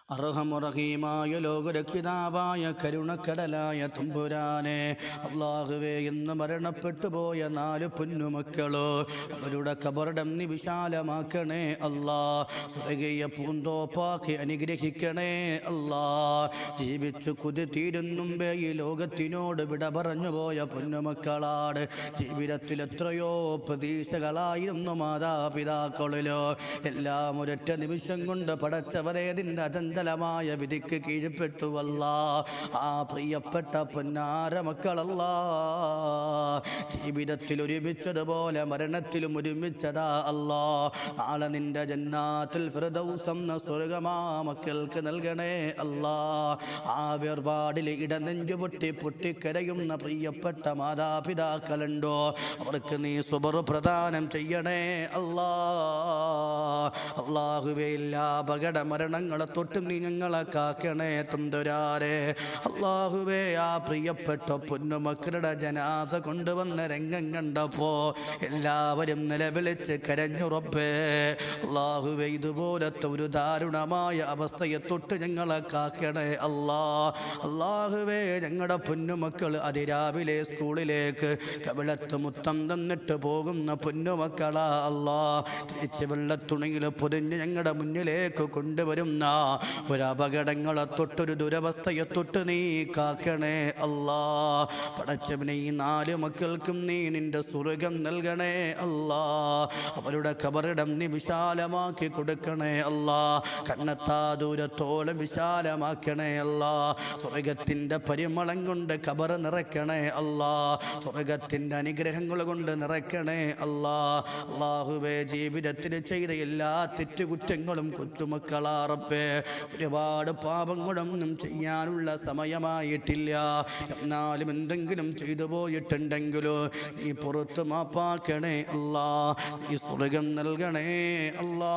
അർഹമുറഹീമായ ലോകരക്ഷിതാവായ കരുണക്കടലായ തമ്പുരാനെ, അല്ലാഹുവേ, ഇന്ന് മരണപ്പെട്ടു പോയ 4 പൊന്നുമക്കളോ അവരുടെ ഖബറിടം നീ വിശാലമാക്കണേ അല്ലാ. സ്വർഗീയ പൂന്തോപ്പാക്കി അനുഗ്രഹിക്കണേ അല്ലാ. ജീവിച്ചു കുതി തീരുന്നുമ്പേ ഈ ലോകത്തിനോട് വിട പറഞ്ഞു പോയ പൊന്നുമക്കളാണ്. ജീവിതത്തിൽ എത്രയോ പ്രതീക്ഷകളായിരുന്നു മാതാപിതാക്കളിലോ. എല്ലാം ഒരൊറ്റ നിമിഷം കൊണ്ട് പടച്ചവരെ നിന്റെ അചഞ്ചലമായ വിധിക്ക് കീഴ്പ്പെട്ടു അല്ലാ. ആ പ്രിയപ്പെട്ട പൊന്നാര മക്കളല്ലാ, ജീവിതത്തിൽ ഒരുമിച്ചതുപോലെ മരണത്തിലും ഒരുമിച്ചതാ അല്ലാ. നാളെ നിന്റെ ജന്നാത്തുൽ ഫിർദൗസ് എന്ന സ്വർഗമാ മക്കൾക്ക് നൽകണേ അല്ലാ. ആ വേർപാടിൽ ഇടനെഞ്ചു പൊട്ടിക്കരയുന്ന പ്രിയപ്പെട്ട മാതാപിതാക്കളുണ്ടോ, അവർക്ക് നീ സുബർ പ്രദാനം ചെയ്യണേ അല്ലാ. അല്ലാഹുവേ, എല്ലാ അപകട മരണങ്ങളെ തൊട്ടും നീ ഞങ്ങളെ കാക്കണേ തമ്പുരാനെ. അല്ലാഹുവേ, ആ പ്രിയപ്പെട്ട പൊന്നുമക്കളുടെ ജനാസ കൊണ്ടുവന്ന രംഗം കണ്ടപ്പോ എല്ലാവരും നിലവിളിച്ച് കരഞ്ഞു റബ്ബേ. അല്ലാഹുവേ, ഇതുപോലത്തെ ഒരു ദാരുണമായ അവസ്ഥയെ തൊട്ട് ഞങ്ങളെ കാക്കണേ അല്ലാ. അല്ലാഹുവേ, ഞങ്ങളുടെ പൊന്നുമക്കൾ അതിരാവിലെ സ്കൂളിലേക്ക് കവിളത്ത് മുത്തം തന്നിട്ട് പോകുന്ന പൊന്നുമക്കളാ അല്ലാ. തിരിച്ച് വെള്ളത്തുണിയിൽ പൊതിഞ്ഞ് ഞങ്ങളുടെ മുന്നിലേക്ക് കൊണ്ടുവരുന്ന ഒരപകടങ്ങളെ തൊട്ടൊരു ദുരവസ്ഥയെ തൊട്ട് നീ കാക്കണേ അല്ലാ. പടച്ചവനെ, ഈ 4 മക്കൾക്കും നീ നിന്റെ സ്വർഗം നൽകണേ അല്ലാ. അവരുടെ ഖബറിടം നീ വിശാലമാക്കി കൊടുക്കണേ അല്ലാ. കണ്ണെത്താ ദൂരത്തോളം വിശാലമാക്കണേ അല്ലാ. സ്വർഗത്തിൻ്റെ പരിമളം കൊണ്ട് ഖബർ നിറയ്ക്കണേ അല്ലാ. സ്വർഗത്തിൻ്റെ അനുഗ്രഹങ്ങൾ കൊണ്ട് നിറയ്ക്കണേ അല്ലാ. അല്ലാഹുവേ, ജീവിതത്തിൽ ചെയ്ത എല്ലാ തെറ്റുകുറ്റങ്ങളും കൊച്ചുമക്കളാ റബ്ബേ. ഒരുപാട് പാപങ്ങളൊന്നും ചെയ്യാനുള്ള സമയമായിട്ടില്ല. എന്നാലും എന്തെങ്കിലും ചെയ്തു പോയിട്ടുണ്ടെങ്കിലോ നീ പുറത്ത് മാപ്പാക്കണേ അല്ലാ. ഈ സ്വർഗം നൽകണേ അല്ലാ.